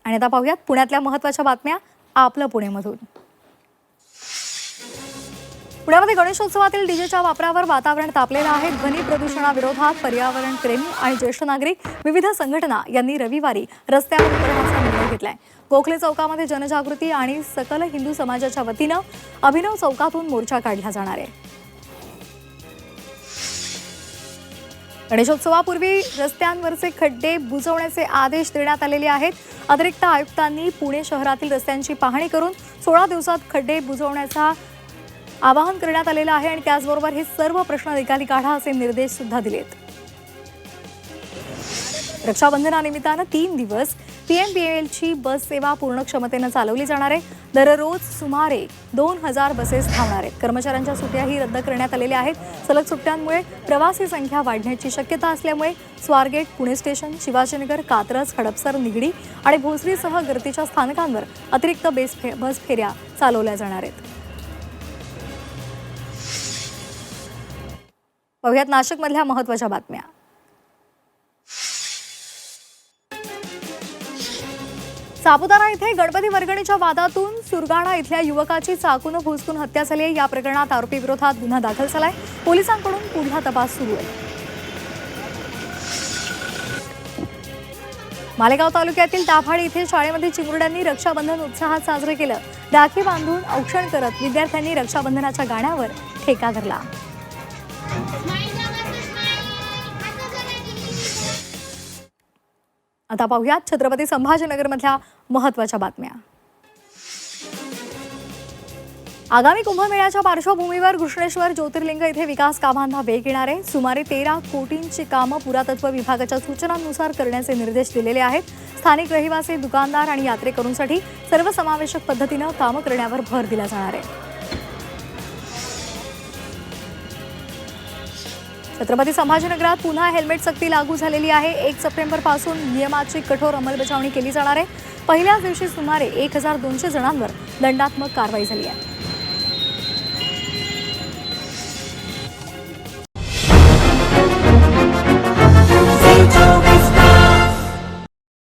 आणि आता पाहूयात पुण्यातल्या महत्त्वाच्या बातम्या आपलं पुणेमधून। पुण्यामध्ये गणेशोत्सवातील डीजेच्या वापरावर वातावरण तापलेलं आहे। ध्वनी प्रदूषणाविरोधात पर्यावरण प्रेमी आणि ज्येष्ठ नागरिक विविध संघटना यांनी रविवारी रस्त्यावर उतरण्याचा निर्णय घेतलाय। गोखले चौकामध्ये जनजागृती आणि सकल हिंदू समाजाच्या वतीनं अभिनव चौकातून मोर्चा काढला जाणार आहे। गणेशोत्सवापूर्वी रस्त्यांवरचे खड्डे बुजवण्याचे आदेश देण्यात आलेले आहेत। अतिरिक्त आयुक्तांनी पुणे शहरातील रस्त्यांची पाहणी करून 16 दिवसात खड्डे बुजवण्याचा आवाहन करण्यात आलेलं आहे आणि त्याचबरोबर हे सर्व प्रश्न निकाली काढा असे निर्देश सुद्धा दिलेत। रक्षाबंधनानिमित्तानं 3 दिवस पीएमपीएलची बस सेवा पूर्ण क्षमतेनं चालवली जाणार आहे। दररोज सुमारे 2000 बसेस धावणार आहेत। कर्मचाऱ्यांच्या सुट्ट्याही रद्द करण्यात आलेल्या आहेत। सलग सुट्ट्यांमुळे प्रवासी संख्या वाढण्याची शक्यता असल्यामुळे स्वारगेट, पुणे स्टेशन, शिवाजीनगर, कात्रज, हडपसर, निगडी आणि भोसरीसह गर्दीच्या स्थानकांवर अतिरिक्त बस फेऱ्या चालवल्या जाणार आहेत। पाहूयात नाशिकमधल्या महत्त्वाच्या बातम्या। सापुतारा इथे गणपती वर्गणीच्या वादातून सुरगाणा इथल्या युवकाची चाकून भोसकून हत्या झाली आहे। या प्रकरणात आरोपी विरोधात गुन्हा दाखल झालाय। पोलिसांकडून पुढील तपास सुरू आहे। मालेगाव तालुक्यातील ताफाडी इथे शाळेमध्ये चिमुरड्यांनी रक्षाबंधन उत्साहात साजरे केलं। राखी बांधून औक्षण करत विद्यार्थ्यांनी रक्षाबंधनाच्या गाण्यावर ठेका धरला। आता पाहूयात छत्रपती संभाजीनगरमधल्या महत्त्वाच्या बातम्या। आगामी कुंभमेळ्याच्या पार्श्वभूमीवर घृष्णेश्वर ज्योतिर्लिंग इथे विकास कामांना वेग येणार आहे। सुमारे 13 कोटींची कामं पुरातत्व विभागाच्या सूचनांनुसार करण्याचे निर्देश दिलेले आहेत। स्थानिक रहिवासी, दुकानदार आणि यात्रेकरूंसाठी सर्वसमावेशक पद्धतीनं कामं करण्यावर भर दिला जाणार आहे। छत्रपती संभाजीनगरात पुन्हा हेल्मेट सक्ती लागू झालेली आहे। 1 सप्टेंबरपासून नियमाची कठोर अंमलबजावणी केली जाणार आहे। पहिल्याच दिवशी सुमारे 1200 जणांवर दंडात्मक कारवाई झाली आहे।